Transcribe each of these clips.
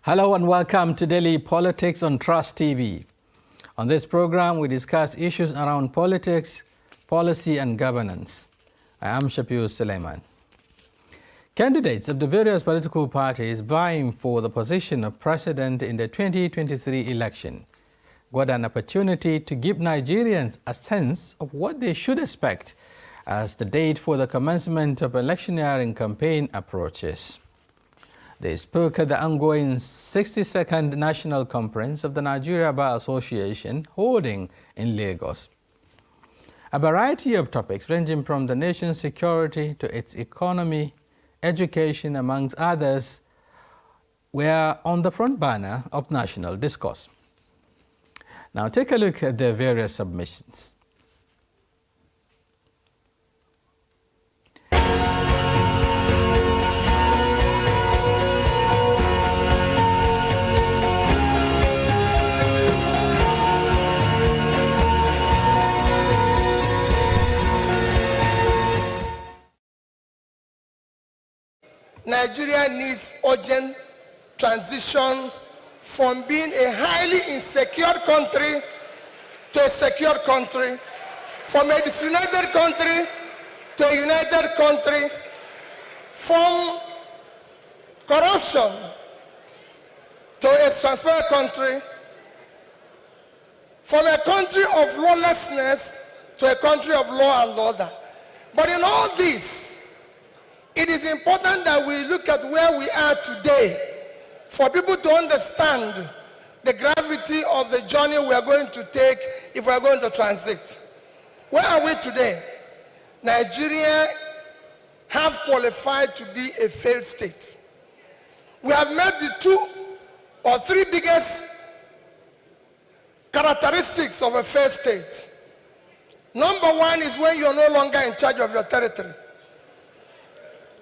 Hello and welcome to Daily Politics on Trust TV. On this program, we discuss issues around politics, policy and governance. I am Shafiu Suleiman. Candidates of the various political parties vying for the position of president in the 2023 election got an opportunity to give Nigerians a sense of what they should expect as the date for the commencement of electioneering campaign approaches. They spoke at the ongoing 62nd National Conference of the Nigeria Bar Association holding in Lagos. A variety of topics ranging from the nation's security to its economy, education, amongst others, were on the front burner of national discourse. Now take a look at the various submissions. Nigeria needs urgent transition from being a highly insecure country to a secure country, from a disunited country to a united country, from corruption to a transparent country, from a country of lawlessness to a country of law and order. But in all this, it is important that we look at where we are today for people to understand the gravity of the journey we are going to take if we are going to transit. Where are we today? Nigeria have qualified to be a failed state. We have met the 2 or 3 biggest characteristics of a failed state. Number one is when you're no longer in charge of your territory.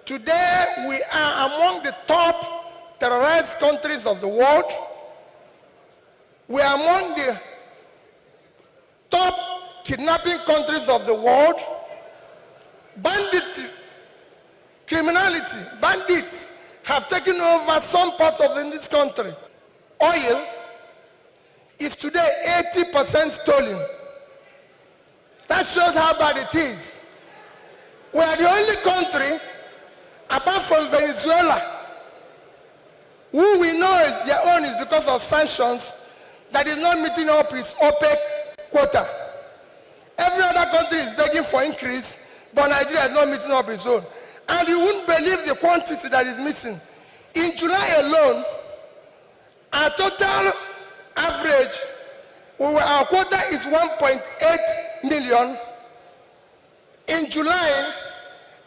Today, we are among the top terrorized countries of the world. We are among the top kidnapping countries of the world. Banditry, criminality, bandits have taken over some parts of this country. Oil is today 80% stolen. That shows how bad it is. We are the only country apart from Venezuela, who we know is their own is because of sanctions, that is not meeting up its OPEC quota. Every other country is begging for increase, but Nigeria is not meeting up its own. And you wouldn't believe the quantity that is missing. In July alone, our total average, our quota is 1.8 million. In July,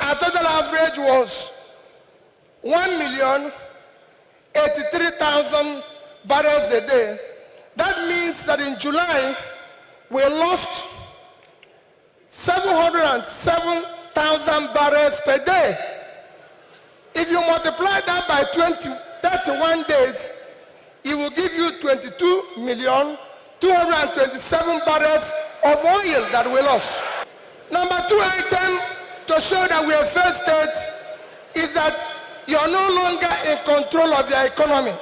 our total average was 1,083,000 barrels a day. That means that in July, we lost 707,000 barrels per day. If you multiply that by 31 days, it will give you 22,227 barrels of oil that we lost. Number 2 item to show that we are failed state is that you are no longer in control of your economy.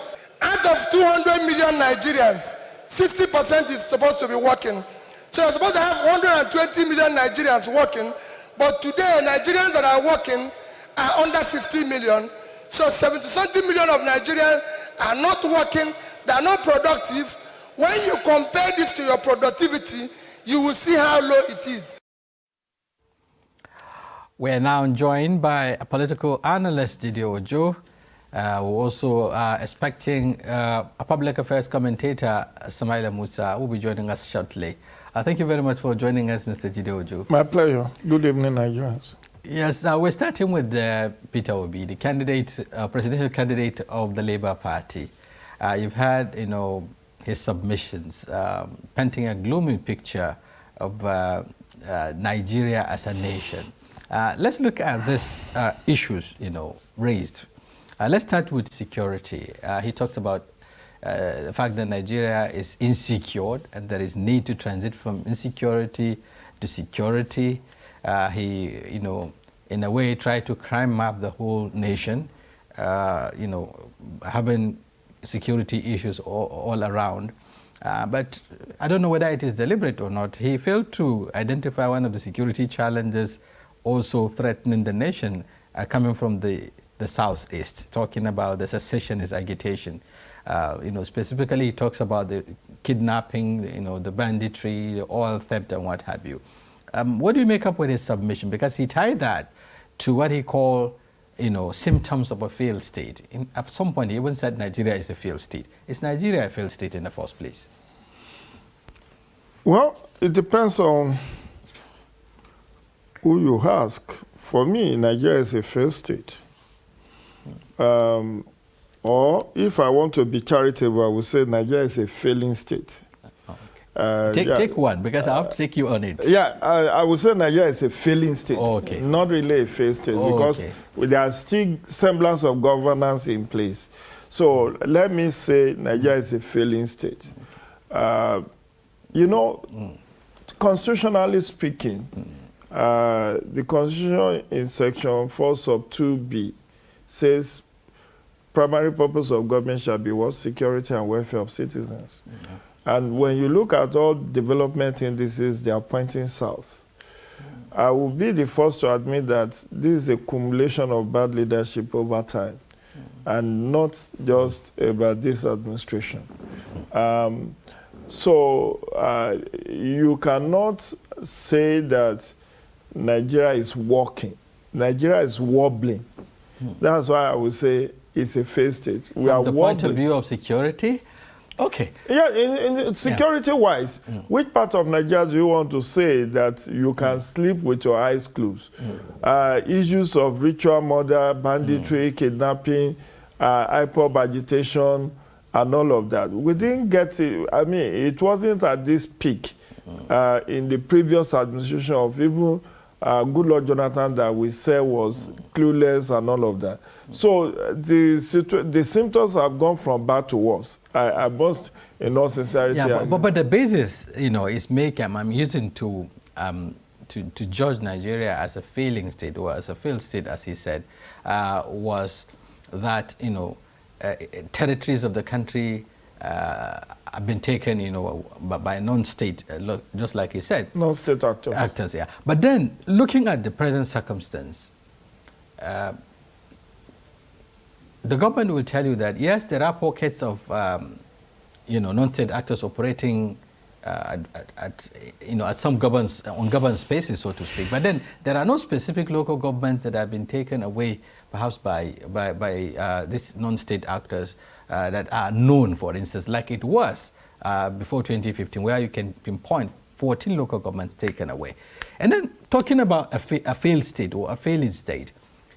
Out of 200 million Nigerians, 60% is supposed to be working. So you're supposed to have 120 million Nigerians working, but today Nigerians that are working are under 50 million. So 70-something million of Nigerians are not working, they are not productive. When you compare this to your productivity, you will see how low it is. We're now joined by a political analyst, Jide Ojo. We also are expecting a public affairs commentator, Samaila Musa, who will be joining us shortly. Thank you very much for joining us, Mr. Jide Ojo. My pleasure. Good evening, Nigerians. Yes, we're starting with Peter Obi, the candidate, presidential candidate of the Labour Party. You've had, his submissions, painting a gloomy picture of Nigeria as a nation. Let's look at these issues, raised. Let's start with security. He talked about the fact that Nigeria is insecure and there is need to transit from insecurity to security. He, in a way, tried to crime map the whole nation, having security issues all around. But I don't know whether it is deliberate or not. He failed to identify one of the security challenges also threatening the nation coming from the southeast, talking about the secessionist agitation. Specifically, he talks about the kidnapping, the banditry, the oil theft, and what have you. What do you make up with his submission? Because he tied that to what he called, symptoms of a failed state. At some point, he even said Nigeria is a failed state. Is Nigeria a failed state in the first place? Well, it depends on who you ask. For me, Nigeria is a failed state. Or if I want to be charitable, I would say Nigeria is a failing state. Take one, because I have to take you on it. Yeah, I would say Nigeria is a failing state, not really a failed state, because there are still semblance of governance in place. So let me say Nigeria is a failing state. Constitutionally speaking, the Constitution in Section 4 sub 2b says primary purpose of government shall be what? Security and welfare of citizens. And when you look at all development indices, they are pointing south. I will be the first to admit that this is a accumulation of bad leadership over time, and not just about this administration. So you cannot say that Nigeria is walking. Nigeria is wobbling. That's why I would say it's a failed state. We are From the point of view of security? Okay. Yeah, in security-wise, which part of Nigeria do you want to say that you can sleep with your eyes closed? Issues of ritual murder, banditry, kidnapping, IPOB agitation, and all of that. We didn't get it. I mean, it wasn't at this peak in the previous administration of even Goodluck Jonathan that we said was clueless and all of that. So the symptoms have gone from bad to worse. I must, in all sincerity. Yeah, but the basis, is I'm using to judge Nigeria as a failing state, or as a failed state, as he said, was that territories of the country have been taken, by non-state, just like he said. Non-state actors. Actors, yeah. But then, looking at the present circumstance, the government will tell you that, yes, there are pockets of, non-state actors operating at some ungoverned spaces, so to speak. But then there are no specific local governments that have been taken away, perhaps by these non-state actors that are known, for instance, like it was before 2015, where you can pinpoint 14 local governments taken away. And then talking about a failed state or a failing state,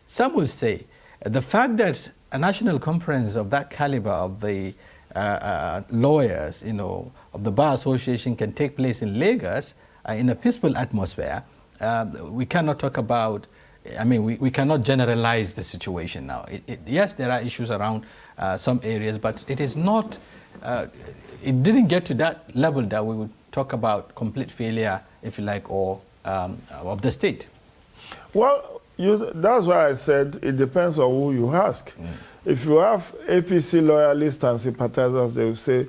some will say the fact that a national conference of that caliber of the lawyers, of the Bar Association can take place in Lagos in a peaceful atmosphere. We cannot talk about, we cannot generalize the situation now. Yes, there are issues around some areas, but it is not, it didn't get to that level that we would talk about complete failure, if you like, or of the state. Well, that's why I said it depends on who you ask. If you have APC loyalists and sympathizers, they will say,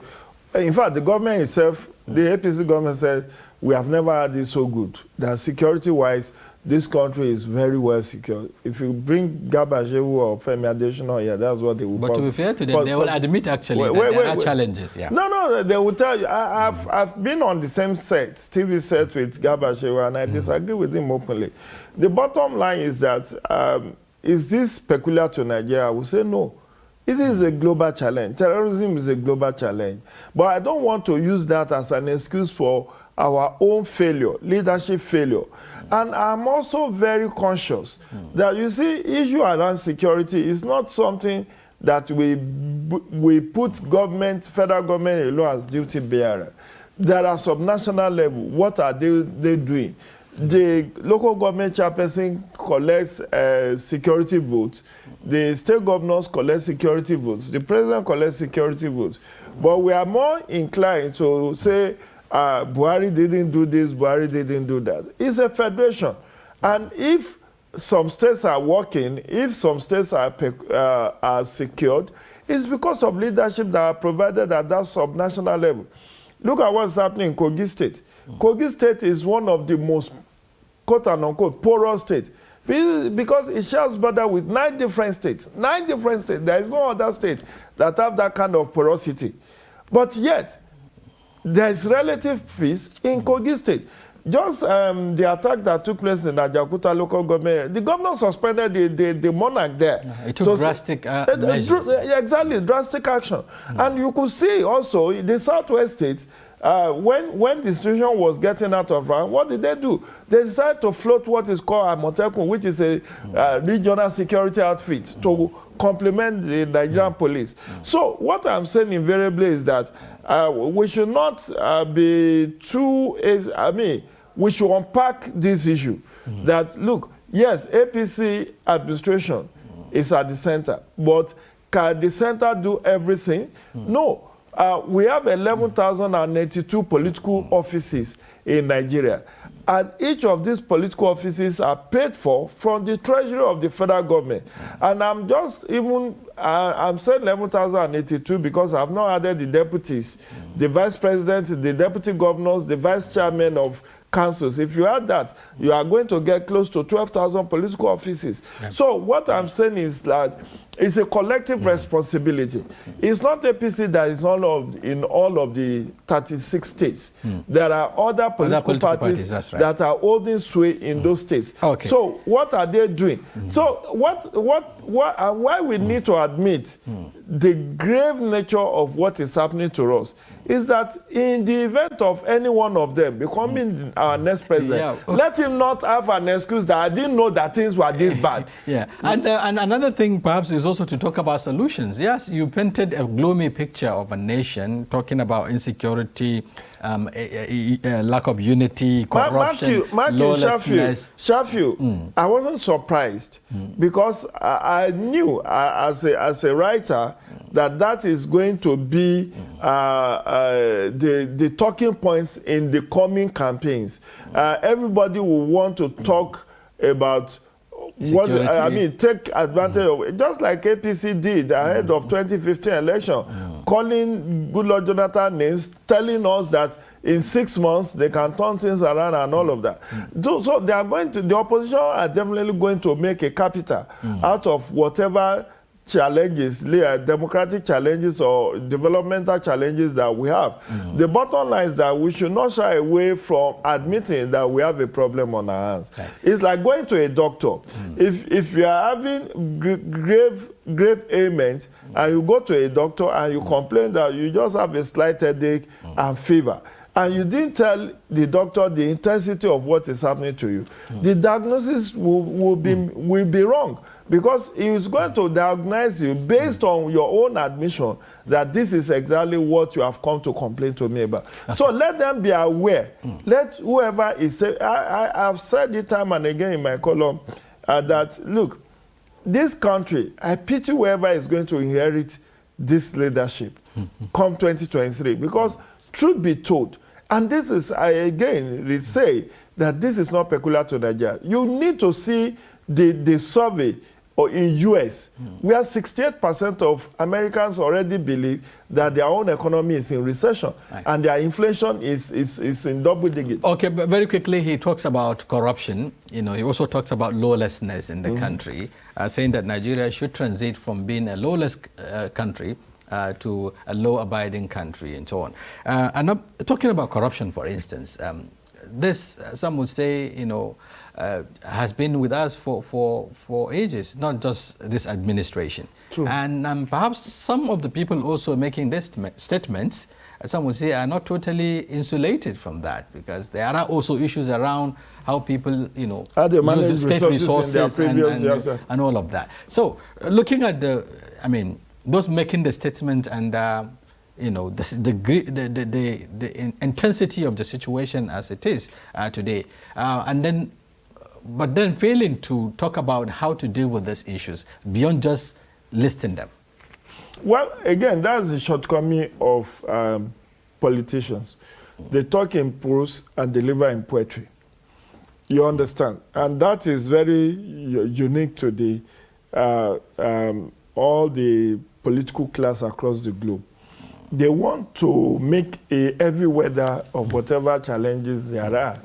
in fact, the government itself, the APC government said, we have never had this so good. That security-wise, this country is very well secured. If you bring Gabajewu or Femi Adesina here, that's what they will. But to be fair to them, they will admit actually that there are challenges. Yeah. No, they will tell you. I've been on the same set, TV set with Gabajewu, and I disagree with him openly. The bottom line is that, is this peculiar to Nigeria? I would say no. It is a global challenge. Terrorism is a global challenge. But I don't want to use that as an excuse for our own failure, leadership failure. And I'm also very conscious that, you see, issue around security is not something that we put government, federal government alone as duty bearer. There are subnational level. What are they doing? The local government chairperson collects security votes. The state governors collect security votes. The president collects security votes. But we are more inclined to say, Buhari didn't do this, Buhari didn't do that. It's a federation. And if some states are working, if some states are secured, It's because of leadership that are provided at that subnational level. Look at what's happening in Kogi State. Kogi State is one of the most, quote and unquote, porous states because it shares border with 9 different states. 9 different states. There is no other state that have that kind of porosity. But yet, there is relative peace in Kogi State. Just the attack that took place in the Ajaokuta local government, the governor suspended the monarch there. It took drastic measures. Exactly, drastic action. And you could see also in the southwest states, when the situation was getting out of hand, what did they do? They decided to float what is called Amotekun, which is a regional security outfit to complement the Nigerian police. So what I'm saying invariably is that we should not be too, we should unpack this issue. That, look, yes, APC administration is at the center, but can the center do everything? No. We have 11,082 political offices in Nigeria. And each of these political offices are paid for from the treasury of the federal government. And I'm just even, I'm saying 11,082 because I've not added the deputies, the vice president, the deputy governors, the vice chairman of councils. If you add that, you are going to get close to 12,000 political offices. Yeah. So what I'm saying is that it's a collective responsibility. It's not APC that is in all of the 36 states. There are other political parties right, that are holding sway in those states. Okay. So what are they doing? So why we need to admit the grave nature of what is happening to us is that in the event of any one of them becoming our next president, let him not have an excuse that I didn't know that things were this bad. And another thing perhaps is also to talk about solutions. Yes, you painted a gloomy picture of a nation talking about insecurity, lack of unity, corruption, lawlessness. Shafiu, I wasn't surprised because I knew as a writer that is going to be the talking points in the coming campaigns. Everybody will want to talk about what take advantage of it, just like APC did ahead of 2015 election, calling Goodluck Jonathan names, telling us that in 6 months they can turn things around and all of that. So they are going to, the opposition are definitely going to make a capital out of whatever challenges, democratic challenges or developmental challenges that we have. The bottom line is that we should not shy away from admitting that we have a problem on our hands. Okay. It's like going to a doctor. If you are having grave ailment and you go to a doctor and you complain that you just have a slight headache and fever, and you didn't tell the doctor the intensity of what is happening to you, the diagnosis will be wrong, because he is going to diagnose you based on your own admission that this is exactly what you have come to complain to me about. So let them be aware. Let whoever is, I've said it time and again in my column that, look, this country, I pity whoever is going to inherit this leadership come 2023, because truth be told, and this is, I again say that this is not peculiar to Nigeria. You need to see the survey in US, where 68% of Americans already believe that their own economy is in recession, and their inflation is in double digits. Okay, but very quickly, he talks about corruption. He also talks about lawlessness in the country, saying that Nigeria should transit from being a lawless country to a law-abiding country, and so on. And talking about corruption, for instance, this, some would say, has been with us for ages, not just this administration. True. And perhaps some of the people also making these statements, some would say, are not totally insulated from that, because there are also issues around how people, use state resources and all of that. So, looking at those making the statement and the intensity of the situation as it is today, but then failing to talk about how to deal with these issues beyond just listing them. Well, again, that's the shortcoming of politicians. They talk in prose and deliver in poetry. You understand? And that is very unique to all the political class across the globe. They want to make a heavy weather of whatever challenges there are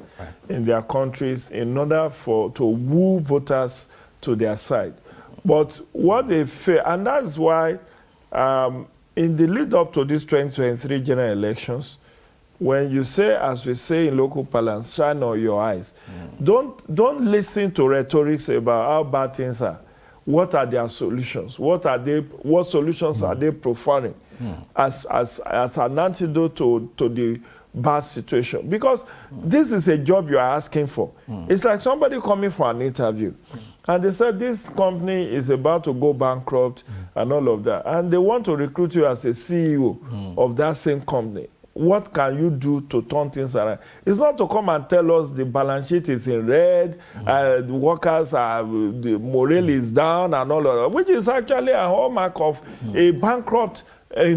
in their countries in order to woo voters to their side. But what they fear, and that's why in the lead up to these 2023 general elections, when you say, as we say in local parlance, shine on your eyes, don't listen to rhetorics about how bad things are. What are their solutions? What solutions are they profiling as an antidote to the bad situation? Because this is a job you are asking for. It's like somebody coming for an interview. And they said this company is about to go bankrupt and all of that. And they want to recruit you as a CEO of that same company. What can you do to turn things around? It's not to come and tell us the balance sheet is in red, the workers are, the morale is down and all of that, which is actually a hallmark of a bankrupt, a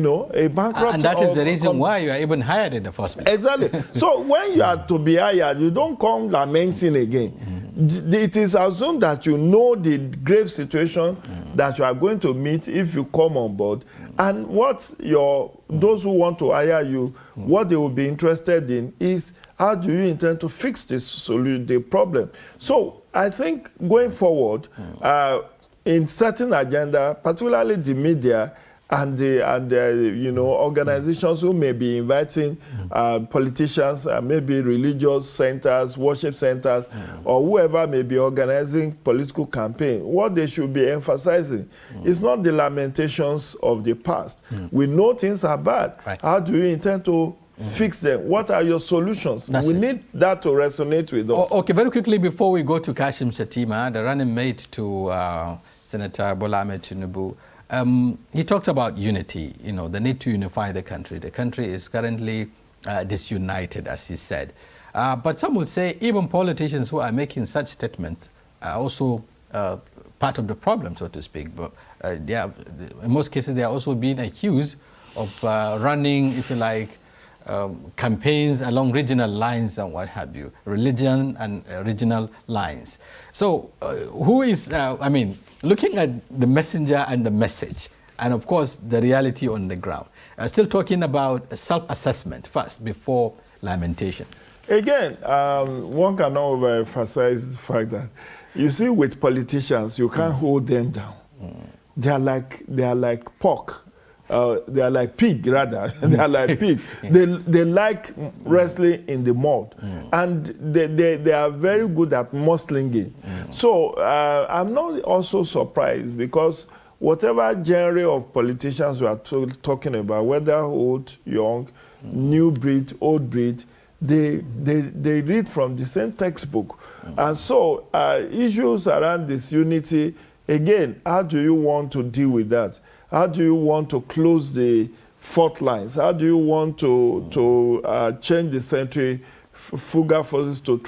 bankrupt. And that is the reason why you are even hired in the first place. Exactly. So when you are to be hired, you don't come lamenting again. It is assumed that you know the grave situation that you are going to meet if you come on board, and what those who want to hire you, what they will be interested in is how do you intend to fix the problem. So I think going forward, in certain agenda, particularly the media and organizations who may be inviting politicians, maybe religious centers, worship centers, or whoever may be organizing political campaign, what they should be emphasizing is not the lamentations of the past. We know things are bad. Right. How do you intend to fix them? What are your solutions? We need that to resonate with us. Okay, very quickly before we go to Kashim Shettima, the running mate to Senator Bola Ahmed Tinubu, he talked about unity, the need to unify the country. The country is currently disunited, as he said. But some will say even politicians who are making such statements are also part of the problem, so to speak. But in most cases, they are also being accused of running, if you like, campaigns along regional lines and what have you, religion and regional lines. So who is, looking at the messenger and the message, and of course the reality on the ground, still talking about self-assessment first before lamentations. Again, one cannot overemphasize the fact that, you see, with politicians, you can't hold them down. They are like pork. They are like pig, rather. They are like pig. They like wrestling in the mud. And they are very good at muslinging. So I'm not also surprised, because whatever genre of politicians we are talking about, whether old, young, new breed, old breed, they read from the same textbook. And so issues around this unity, again, how do you want to deal with that? How do you want to close the fault lines? How do you want to change the centrifugal forces to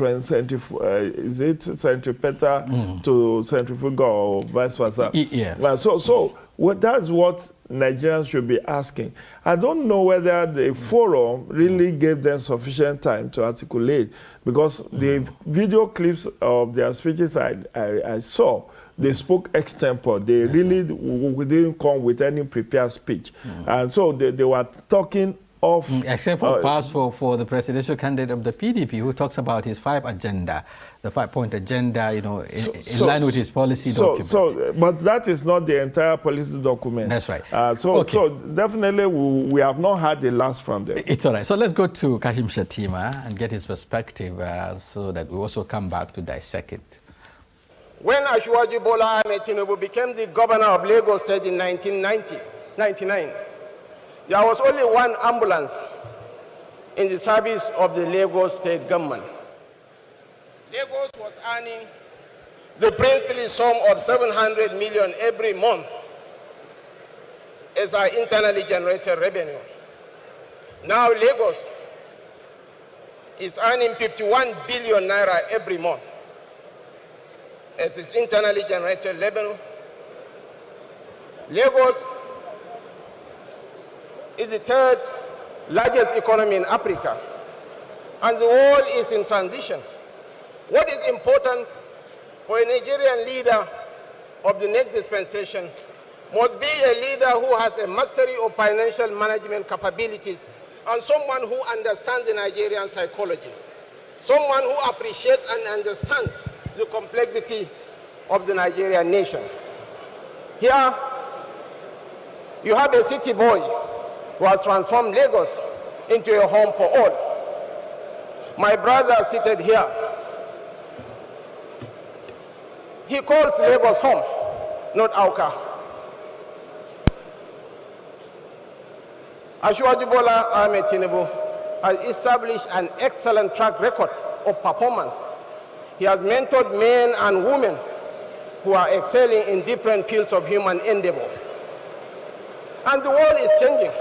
is it centripetal to centrifugal or vice versa? Yeah. Well, so that's what Nigerians should be asking. I don't know whether the forum really gave them sufficient time to articulate, because the video clips of their speeches I saw, they spoke extempore. They really didn't come with any prepared speech. And so they were talking off. Except for pass for the presidential candidate of the PDP, who talks about his the 5-point agenda, in line with his policy document. But that is not the entire policy document. That's right. So definitely we have not had the last from them. It's all right. So let's go to Kashim Shettima and get his perspective so that we also come back to dissect it. When Asiwaju Bola Ahmed Tinubu became the governor of Lagos State in 1999, there was only one ambulance in the service of the Lagos State government. Lagos was earning the princely sum of 700 million every month as our internally generated revenue. Now Lagos is earning 51 billion naira every month as its internally generated revenue. Lagos is the third largest economy in Africa, and the world is in transition. What is important for a Nigerian leader of the next dispensation must be a leader who has a mastery of financial management capabilities and someone who understands the Nigerian psychology, someone who appreciates and understands the complexity of the Nigerian nation. Here, you have a city boy who has transformed Lagos into a home for all. My brother seated here, he calls Lagos home, not Auka. Asiwaju Bola Ahmed Tinubu has established an excellent track record of performance. He has mentored men and women who are excelling in different fields of human endeavor. And the world is changing.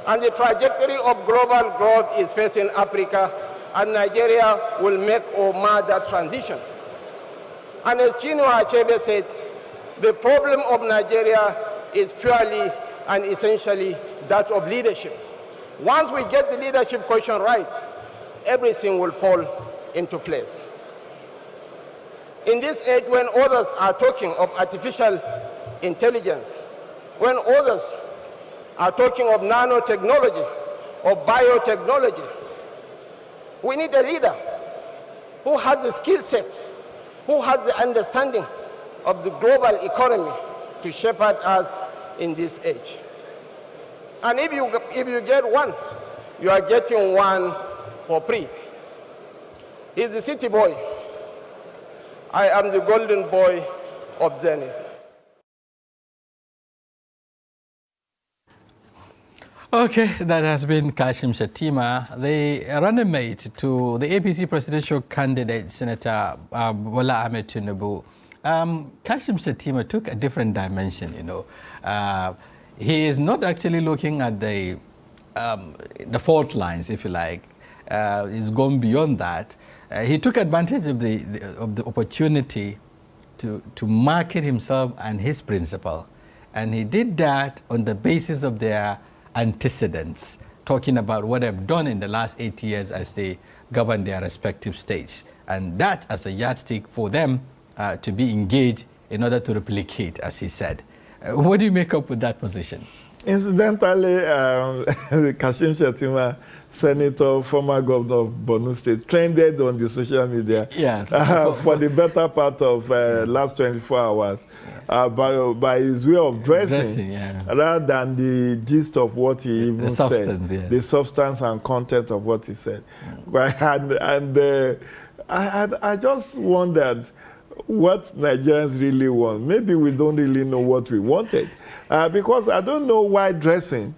And the trajectory of global growth is facing Africa, and Nigeria will make or mar that transition. And as Chinua Achebe said, the problem of Nigeria is purely and essentially that of leadership. Once we get the leadership question right, everything will fall into place. In this age when others are talking of artificial intelligence, when others are talking of nanotechnology or biotechnology, we need a leader who has the skill set, who has the understanding of the global economy to shepherd us in this age. And if you get one, you are getting one for free. He's the city boy. I am the golden boy of Zenith. Okay, that has been Kashim Shettima, the running mate to the APC presidential candidate, Senator Bola Ahmed Tinubu. Kashim Shettima took a different dimension, you know. He is not actually looking at the fault lines, if you like. He's gone beyond that. He took advantage of the opportunity to market himself and his principle. And he did that on the basis of their antecedents, talking about what they've done in the last 8 years as they govern their respective states. And that as a yardstick for them to be engaged in order to replicate, as he said. What do you make up with that position? Incidentally, Kashim Shettima, Senator, former governor of Borno State, trended on the social media for the better part of last 24 hours by his way of dressing rather than the gist of what he even said, the substance and content of what he said. I just wondered what Nigerians really want. Maybe we don't really know what we wanted. Because I don't know why dressing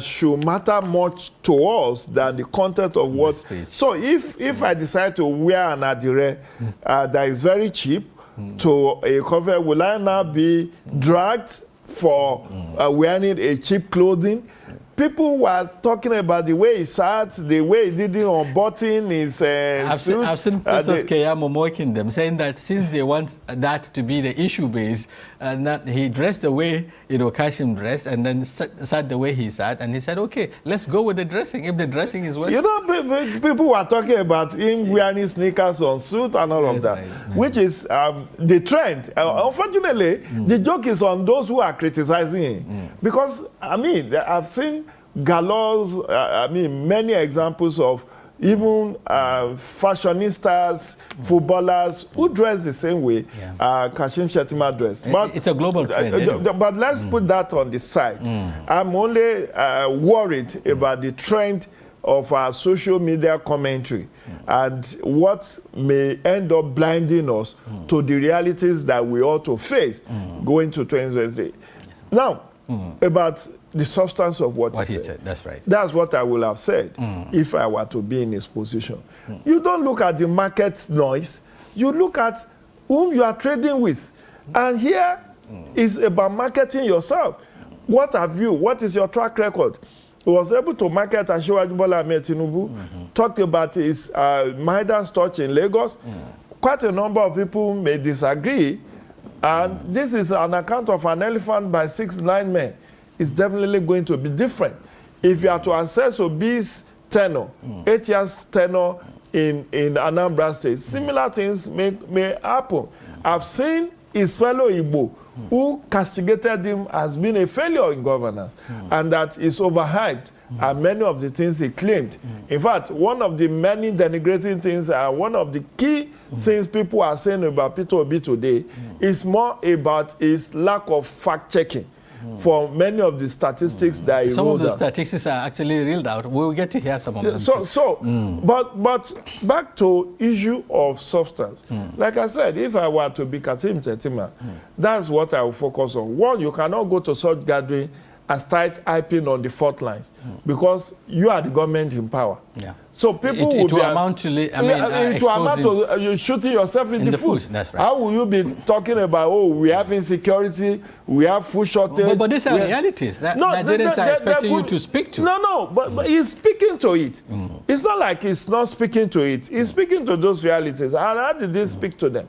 should matter much to us than the content of what. So if I decide to wear an adire that is very cheap to a cover, will I now be dragged for wearing a cheap clothing? People were talking about the way he sat, the way he didn't unbutton his suit. I've seen Professor Keyamo mocking them, saying that since they want that to be the issue base, and that he dressed the way Kashim dressed, and then sat the way he sat, and he said, okay, let's go with the dressing, if the dressing is working. People were talking about him wearing sneakers on suit and all of that, which is the trend. Unfortunately, the joke is on those who are criticizing him. Because, I've seen galores, many examples of even fashionistas, footballers who dress the same way Kashim Shettima dressed. But it's a global trend. But let's put that on the side. I'm only worried about the trend of our social media commentary and what may end up blinding us to the realities that we ought to face going to 2023. Now, about the substance of what he said. That's right. That's what I would have said if I were to be in his position. You don't look at the market noise. You look at whom you are trading with. And here is about marketing yourself. What have you? What is your track record? He was able to market Asiwaju Bola Ahmed Tinubu, talked about his Midas touch in Lagos. Quite a number of people may disagree. And this is an account of an elephant by 6-9 men. It's definitely going to be different. If you are to assess Obi's tenure, 8 years tenure in Anambra State, similar things may happen. I've seen his fellow Igbo who castigated him has been a failure in governance and that is overhyped. And many of the things he claimed. In fact, one of the many denigrating things, one of the key things people are saying about Peter Obi today is more about his lack of fact-checking for many of the statistics that he Some of the out. statistics are actually reeled out. We'll get to hear some of them. But back to issue of substance. Like I said, if I were to be Katim Chetima, that's what I will focus on. One, you cannot go to such gathering and start hyping on the fault lines because you are the government in power. Yeah. So people it will amount to, it will amount to you shooting yourself in the foot. That's right. How will you be talking about, oh, we have insecurity, we have food shortage? But these are realities that Nigerians are expecting you to speak to. No, but he's speaking to it. It's not like he's not speaking to it. He's speaking to those realities. And how did he speak to them?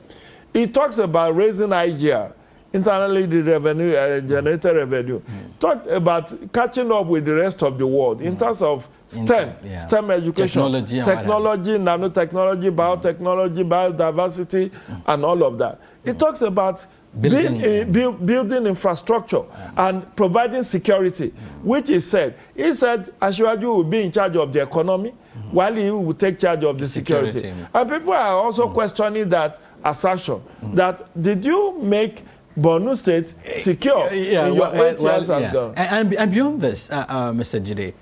He talks about raising IGR, internally the revenue, generated revenue. Talked about catching up with the rest of the world in terms of STEM, STEM education, technology, nanotechnology, biotechnology, biodiversity, and all of that. It talks about building infrastructure and providing security, which he said Asiwaju will be in charge of the economy while he will take charge of the security. And people are also questioning that assertion, that did you make Borno State secure in your 8 years as governor? And beyond this, Mr. Jide,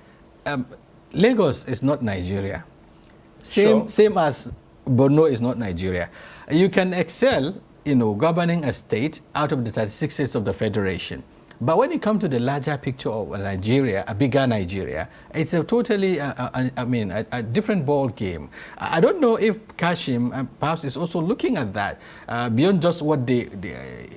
Lagos is not Nigeria. Same as Borno is not Nigeria. You can excel, governing a state out of the 36 states of the Federation. But when it comes to the larger picture of Nigeria, a bigger Nigeria, it's a totally, a different ball game. I don't know if Kashim perhaps is also looking at that beyond just what they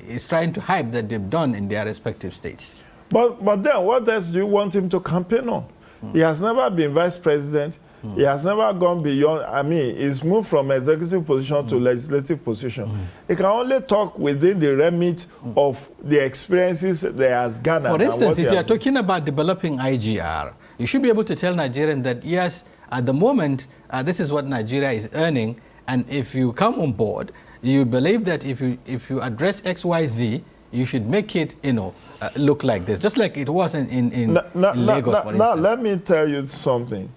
is trying to hype that they've done in their respective states. But then what else do you want him to campaign on? He has never been vice president. He has never gone beyond, he's moved from executive position to legislative position. He can only talk within the remit of the experiences that he has garnered. For instance, if you are talking about developing IGR, you should be able to tell Nigerians that, yes, at the moment, this is what Nigeria is earning, and if you come on board, you believe that if you address XYZ, you should make it, look like this, just like it was in Lagos, for instance. Now, let me tell you something.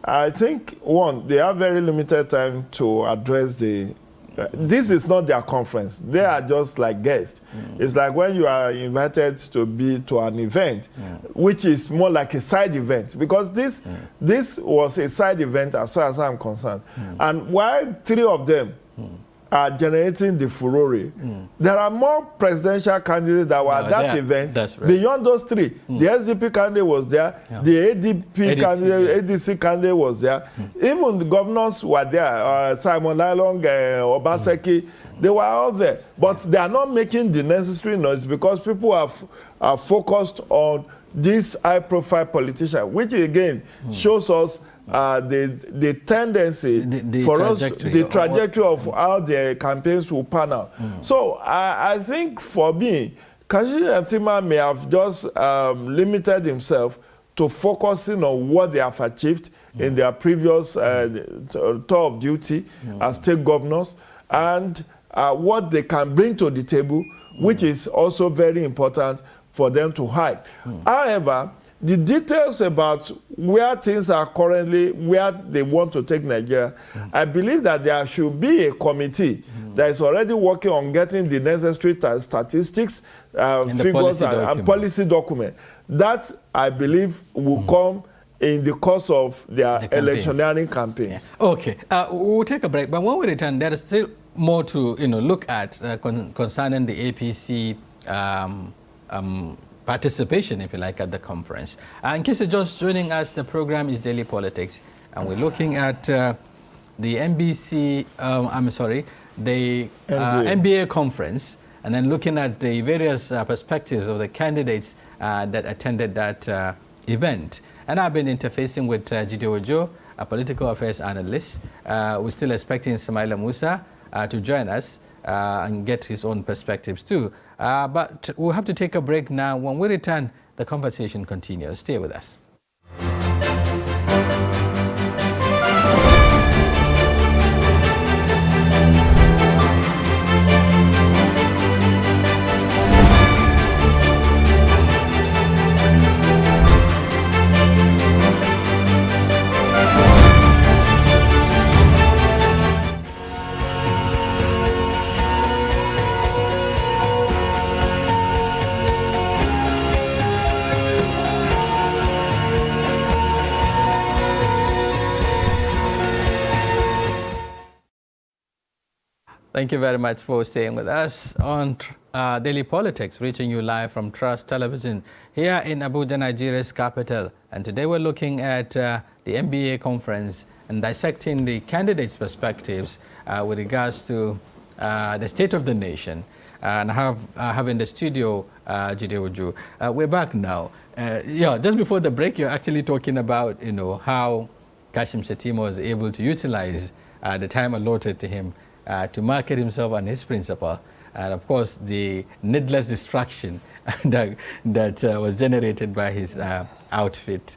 I think, one, they have very limited time to address this is not their conference. They are just like guests. It's like when you are invited to be to an event, which is more like a side event, because this was a side event as far as I'm concerned. And while 3 of them are generating the furore, there are more presidential candidates that were at that event. Right. Beyond those 3. The SDP candidate was there, the ADC candidate was there, even the governors were there, Simon Lalong, Obaseki, they were all there. But they are not making the necessary noise because people are focused on this high-profile politician, which again shows us the tendency the trajectory of how the campaigns will pan out. So I think for me, Kashim Shettima may have just limited himself to focusing on what they have achieved in their previous tour of duty as state governors and what they can bring to the table, which is also very important for them to hype. However, the details about where things are currently, where they want to take Nigeria, I believe that there should be a committee that is already working on getting the necessary statistics, figures, and policy document. That, I believe, will come in the course of their electioneering campaigns. Yeah. Okay, we'll take a break, but when we return, there is still more to look at concerning the APC participation, if you like, at the conference. In case you're just joining us, the program is Daily Politics, and we're looking at the NBA conference, and then looking at the various perspectives of the candidates that attended that event. And I've been interfacing with Jide Ojo, a political affairs analyst. We're still expecting Samaila Musa to join us and get his own perspectives too. But we'll have to take a break now. When we return, the conversation continues. Stay with us. Thank you very much for staying with us on Daily Politics, reaching you live from Trust Television here in Abuja, Nigeria's capital. And today we're looking at the MBA conference and dissecting the candidates' perspectives with regards to the state of the nation. And I have in the studio Jide Oju. We're back now. Yeah, just before the break, you're actually talking about, how Kashim Shettima was able to utilize the time allotted to him to market himself and his principal, and of course the needless distraction that was generated by his outfit.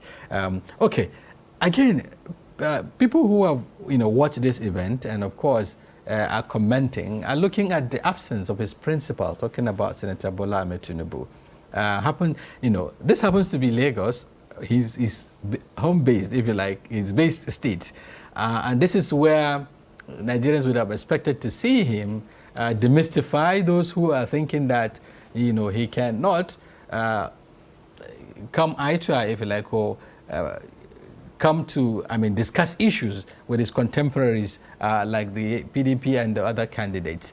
Okay, again, people who have watched this event and of course are commenting are looking at the absence of his principal, talking about Senator Bola Ahmed Tinubu. This happens to be Lagos. He's home based, if you like, his base state, and this is where Nigerians would have expected to see him demystify those who are thinking that he cannot come eye to eye, if you like, or come to discuss issues with his contemporaries like the PDP and the other candidates.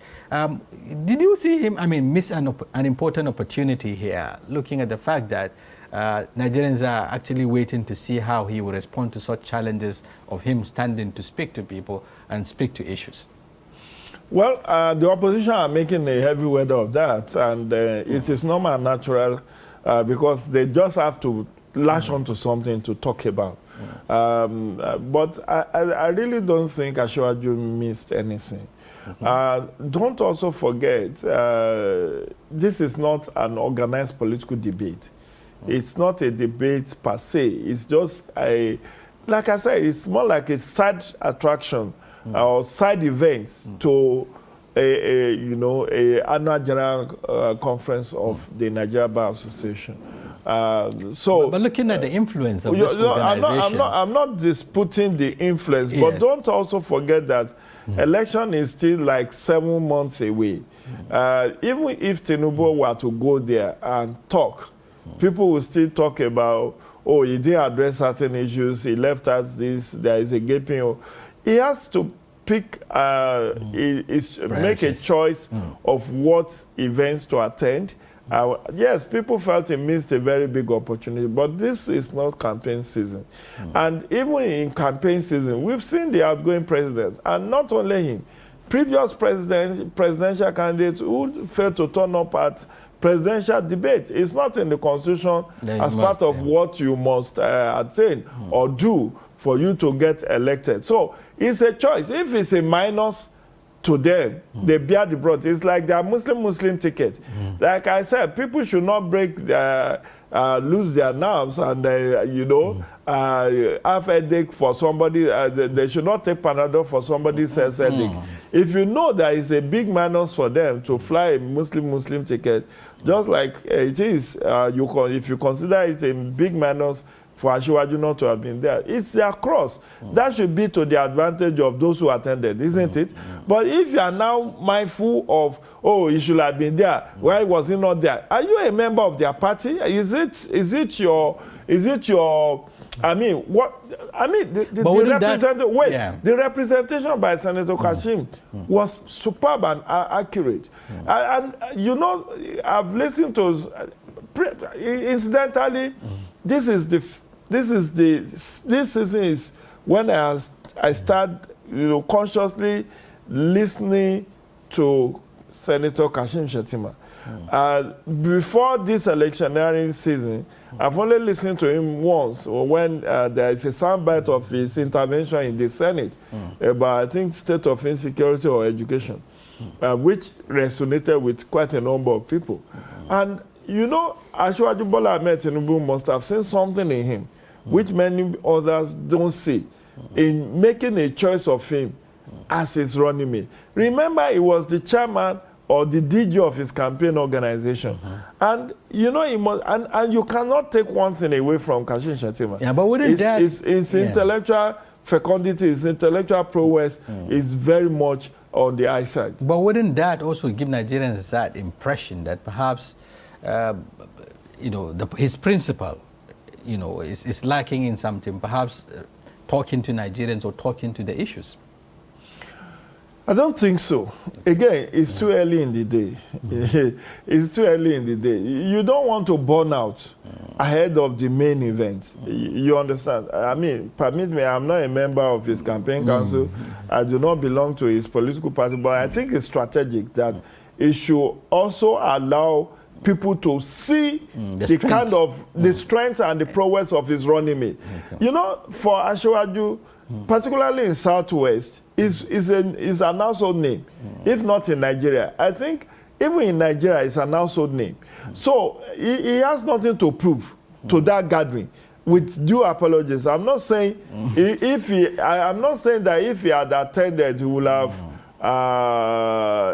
Did you see him miss an important opportunity here, looking at the fact that Nigerians are actually waiting to see how he will respond to such challenges of him standing to speak to people and speak to issues? Well, the opposition are making a heavy weather of that, and it is normal and natural because they just have to lash onto something to talk about. But I really don't think Asiwaju missed anything. Don't also forget, this is not an organized political debate. It's not a debate per se. It's just like I said, it's more like a side attraction or side events to a annual general conference of the Nigeria Bar Association. But looking at the influence of this organization, I'm not disputing the influence, yes. But don't also forget that election is still like 7 months away. Even if Tinubu were to go there and talk, people will still talk about, oh, he didn't address certain issues, he left us this, there is a gaping. He has to pick, make a choice of what events to attend. Yes, people felt he missed a very big opportunity, but this is not campaign season. And even in campaign season, we've seen the outgoing president, and not only him, previous presidential candidates who failed to turn up at presidential debate. It's not in the constitution as part of what you must attain or do for you to get elected. So it's a choice. If it's a minus to them, they bear the brunt. It's like their Muslim ticket. Like I said, people should not lose their nerves and have headache for somebody. They should not take Panadol for somebody else's headache. If you know there is a big minus for them to fly a Muslim ticket, just like it is, if you consider it a big minus for Asiwaju not to have been there, it's their cross. That should be to the advantage of those who attended, isn't it? But if you are now mindful of, oh, he should have been there, why was he not there? Are you a member of their party? Is it your the representation by Senator Kashim was superb and accurate. And I've listened to, incidentally, this season is when I start, consciously listening to Senator Kashim Shettima. Before this electioneering season, I've only listened to him once when there is a soundbite of his intervention in the Senate about, I think, state of insecurity or education, which resonated with quite a number of people. And Asiwaju Bola Ahmed Tinubu must have seen something in him, which many others don't see, in making a choice of him as his running mate. Remember, he was the chairman or the DG of his campaign organization. And he must, and you cannot take one thing away from Kashim Shettima. Yeah, but wouldn't his intellectual fecundity, his intellectual prowess is very much on the eyesight. But wouldn't that also give Nigerians that impression that perhaps his principle, is lacking in something, perhaps talking to Nigerians or talking to the issues? I don't think so. Again, it's too early in the day. It's too early in the day. You don't want to burn out ahead of the main event. You understand? I mean, permit me, I'm not a member of his campaign council. I do not belong to his political party, but I think it's strategic that it should also allow people to see the kind of the strength and the prowess of his running mate. Okay. You know, for Ashwaju, particularly in Southwest, is an household name. If not in Nigeria, I think even in Nigeria, it's an household name. So he has nothing to prove to that gathering. With due apologies, I'm not saying I'm not saying that if he had attended, he would have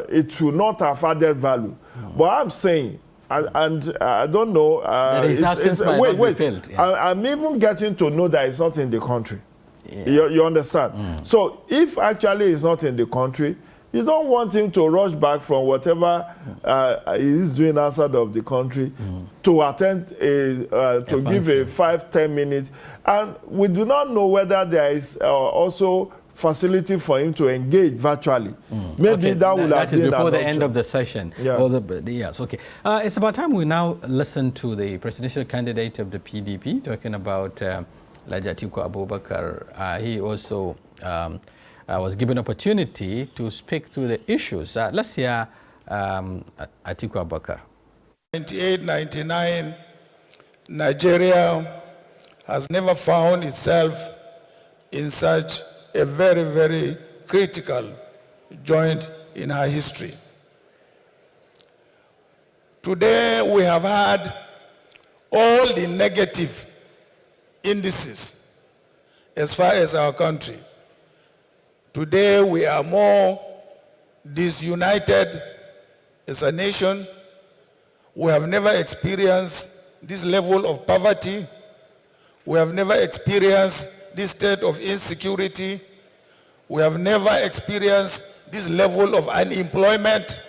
it would not have added value. But I'm saying, and I don't know. Wait. I'm even getting to know that it's not in the country. Yeah. You understand? So if actually it's not in the country, you don't want him to rush back from whatever he is doing outside of the country to attend to give a 5-10 minutes. And we do not know whether there is also facility for him to engage virtually. Maybe that will have been before the end of the session. Yeah. Yes, okay. It's about time we now listen to the presidential candidate of the PDP talking about Atiku Abubakar. He also was given opportunity to speak to the issues. Let's hear Atiku Abubakar. 1999, Nigeria has never found itself in such a very, very critical joint in our history. Today, we have had all the negative indices as far as our country. Today, we are more disunited as a nation. We have never experienced this level of poverty. We have never experienced this state of insecurity. We have never experienced this level of unemployment.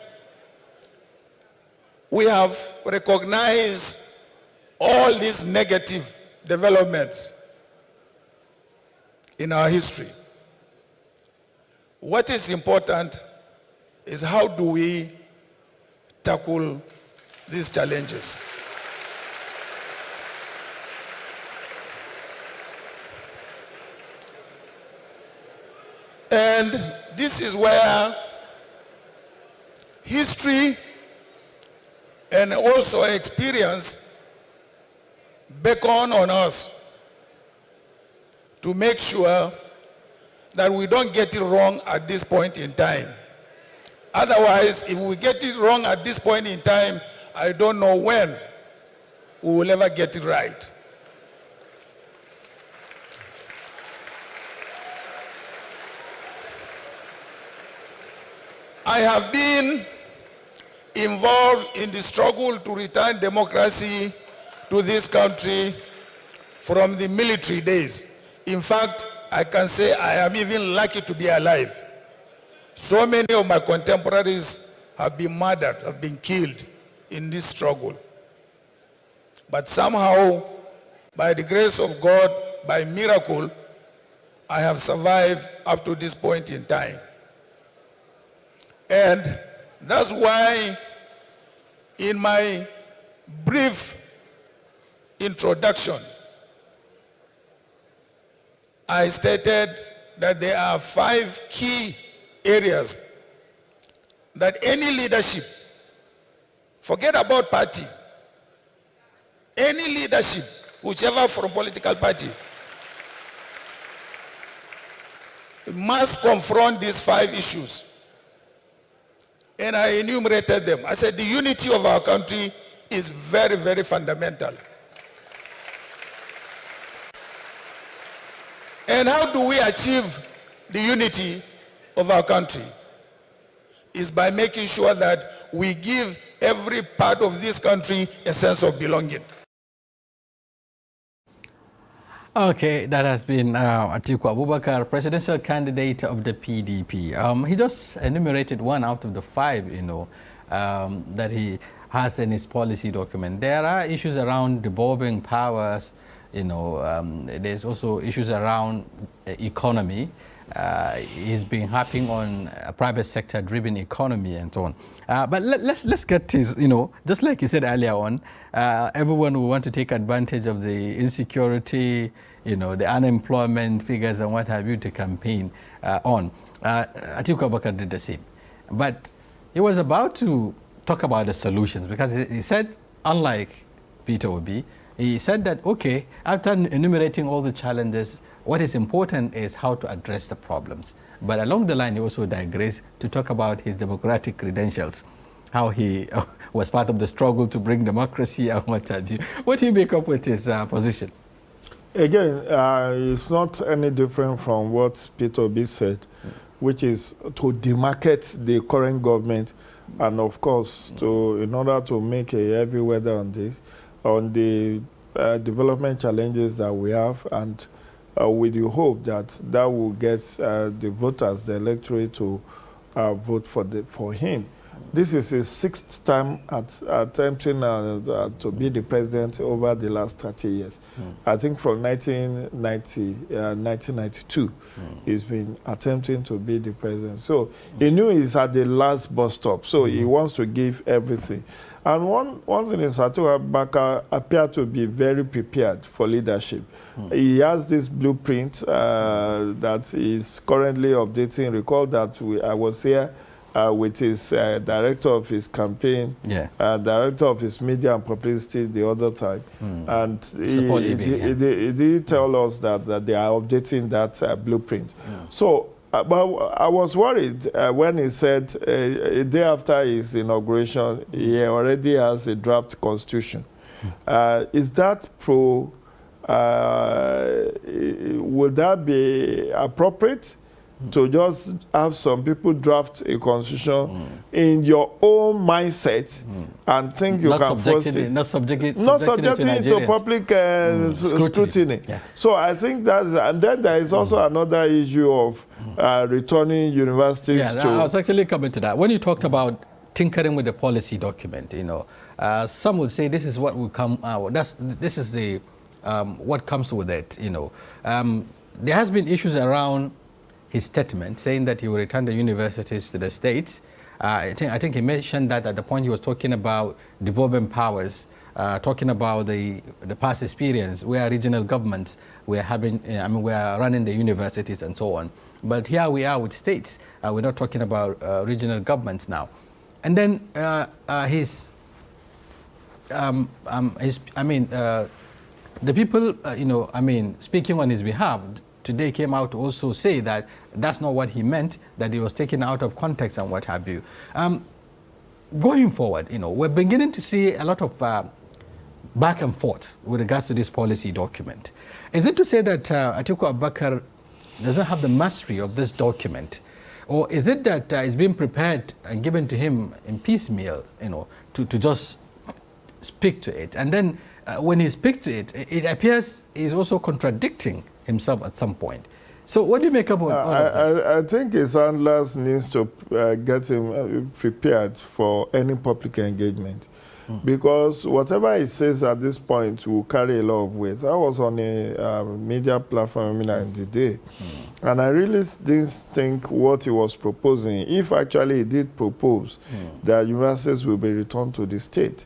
We have recognized all these negative developments in our history. What is important is how do we tackle these challenges. And this is where history and also experience beckon on us to make sure that we don't get it wrong at this point in time. Otherwise, if we get it wrong at this point in time, I don't know when we will ever get it right. I have been involved in the struggle to return democracy to this country from the military days. In fact, I can say I am even lucky to be alive. So many of my contemporaries have been murdered, have been killed in this struggle. But somehow, by the grace of God, by miracle, I have survived up to this point in time. And that's why in my brief introduction, I stated that there are 5 key areas that any leadership, forget about party, any leadership, whichever from political party, must confront these 5 issues. And I enumerated them. I said the unity of our country is very, very fundamental. And how do we achieve the unity of our country? Is by making sure that we give every part of this country a sense of belonging. Okay, that has been Atiku Abubakar, presidential candidate of the PDP. He just enumerated 1 out of the 5, that he has in his policy document. There are issues around devolving powers. There's also issues around economy. he's been harping on a private sector-driven economy and so on. But let's get his, just like you said earlier on, everyone will want to take advantage of the insecurity, the unemployment figures and what have you to campaign on. Atiku Abubakar did the same. But he was about to talk about the solutions because he said, unlike Peter Obi, he said that, okay, after enumerating all the challenges, what is important is how to address the problems. But along the line, he also digressed to talk about his democratic credentials, how he was part of the struggle to bring democracy and what have you. What do you make up with his position? Again, it's not any different from what Peter Obi said, which is to demarcate the current government, and of course, in order to make a heavy weather on this, on the development challenges that we have, and with the hope that that will get the voters, the electorate, to vote for him. This is his 6th time at attempting to be the president over the last 30 years. I think from 1992, he's been attempting to be the president. So he knew he's at the last bus stop, so he wants to give everything. And one thing is Atiku Abubakar appeared to be very prepared for leadership. He has this blueprint that he's currently updating. Recall that I was here with his director of his campaign, director of his media and publicity the other time. And he did tell us that they are updating that blueprint. So, but I was worried when he said a day after his inauguration, he already has a draft constitution. Is that would that be appropriate? To just have some people draft a constitution in your own mindset and think you can force it. Not subjecting it to public scrutiny. Yeah. So I think that's, and then there is also another issue of returning universities to... I was actually coming to that. When you talked about tinkering with the policy document, some would say this is what will come out. This is the what comes with it. There has been issues around his statement saying that he will return the universities to the states. I think he mentioned that at the point he was talking about devolving powers, talking about the past experience where regional governments were were running the universities and so on. But here we are with states. We're not talking about regional governments now. And then the people, speaking on his behalf, today came out to also say that that's not what he meant, that he was taken out of context and what have you. Going forward, we're beginning to see a lot of back and forth with regards to this policy document. Is it to say that Atiku Abubakar does not have the mastery of this document? Or is it that it's being prepared and given to him in piecemeal, to just speak to it? And then when he speaks to it, it appears he's also contradicting himself at some point. So what do you make up of all of this? I think his handlers needs to get him prepared for any public engagement. Because whatever he says at this point will carry a lot of weight. I was on a media platform in the day, and I really didn't think what he was proposing, if actually he did propose that universities will be returned to the state,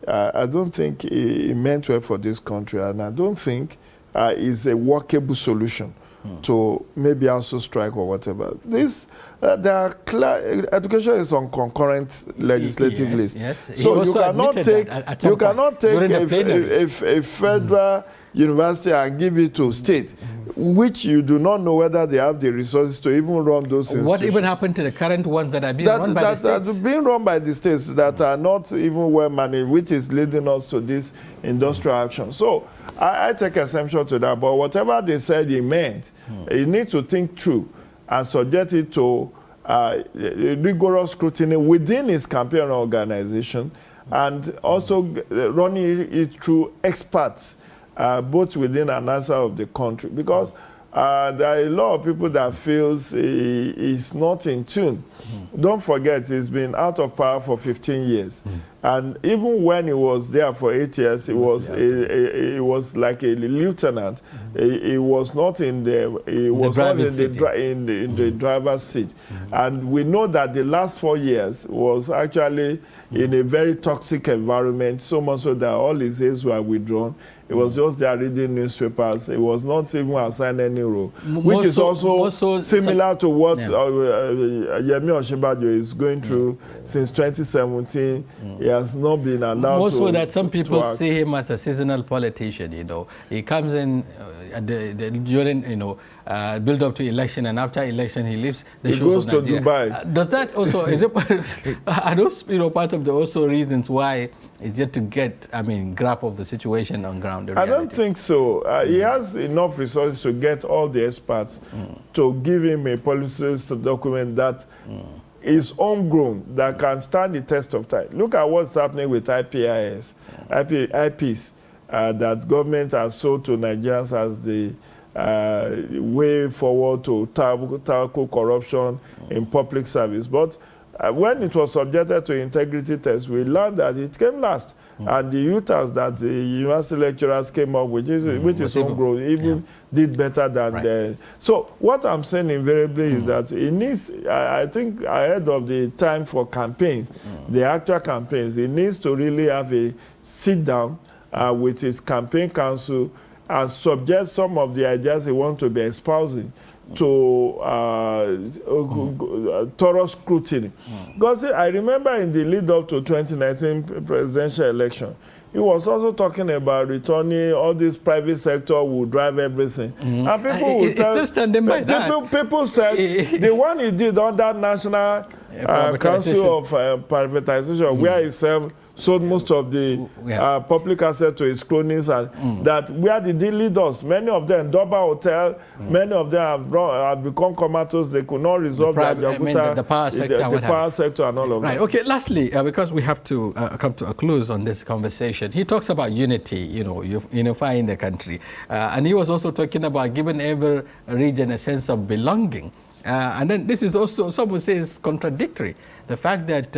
I don't think he meant well for this country, and I don't think is a workable solution to maybe also strike or whatever. This, education is on concurrent legislative list. Yes. So you cannot take a federal university and give it to state, which you do not know whether they have the resources to even run those institutions. What even happened to the current ones that are being run by the states? That are being run by the states that are not even well managed, which is leading us to this industrial action. So I take exception to that, but whatever they said he meant, he needs to think through and subject it to rigorous scrutiny within his campaign organization, and also running it through experts, both within and outside of the country. Because there are a lot of people that feels he is not in tune. Don't forget, he's been out of power for 15 years. And even when he was there for 8 years, he was like a lieutenant. He was not in the driver's seat. And we know that the last 4 years was actually in a very toxic environment, so much so that all his aides were withdrawn. He was just there reading newspapers. He was not even assigned any role, which is also similar to what Yemi Osinbajo is going through since 2017. He has not been allowed to. Also, that some people see him as a seasonal politician. You know, he comes in during build up to election, and after election he leaves the shores of Nigeria. Dubai. Does that also is it are those part of the also reasons why it's yet to get grasp of the situation on ground? I don't think so. He has enough resources to get all the experts to give him a policy document that is homegrown, that can stand the test of time. Look at what's happening with IPIS, IPs that government has sold to Nigerians as the way forward to tackle corruption in public service. But when it was subjected to integrity tests, we learned that it came last. And the UTAS that the university lecturers came up with, which is homegrown, even did better than the... So what I'm saying invariably is that it needs, I think ahead of the time for campaigns, the actual campaigns, it needs to really have a sit down with his campaign council and subject some of the ideas he wants to be espousing to thorough scrutiny. Because I remember in the lead up to 2019 presidential election, he was also talking about returning all this private sector will drive everything. And people will tell, still standing by that. People said the one he did under National Council of Privatization, where he sold most of the public assets to his cronies, and that where did he lead us? Many of them, Doba Hotel, many of them have become comatose. They could not resolve the power sector, the power sector and all of that. Okay, lastly, because we have to come to a close on this conversation, he talks about unity, unifying the country. And he was also talking about giving every region a sense of belonging. And then this is also, some would say, is contradictory. The fact that,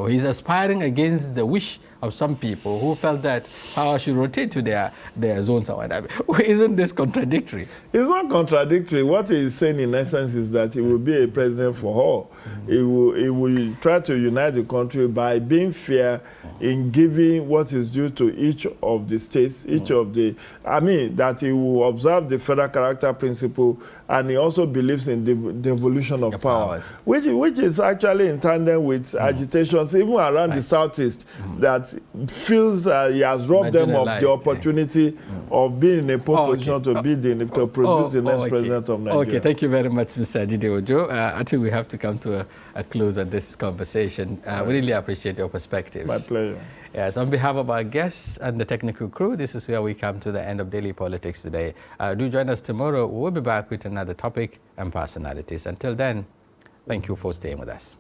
he's aspiring against the wish of some people who felt that power should rotate to their zones or whatever. Isn't this contradictory? It's not contradictory. What he's saying in essence is that he will be a president for all. He will try to unite the country by being fair in giving what is due to each of the states, that he will observe the federal character principle, and he also believes in the devolution of power, which is actually in tandem with agitations even around the Southeast that feels that he has robbed them of the opportunity of being in a position to produce the next president of Nigeria. Okay, thank you very much, Mr. Ajide Ojo. I think we have to come to a close on this conversation. We really appreciate your perspectives. My pleasure. Yes, on behalf of our guests and the technical crew, this is where we come to the end of Daily Politics today. Do join us tomorrow. We'll be back with another topic and personalities. Until then, thank you for staying with us.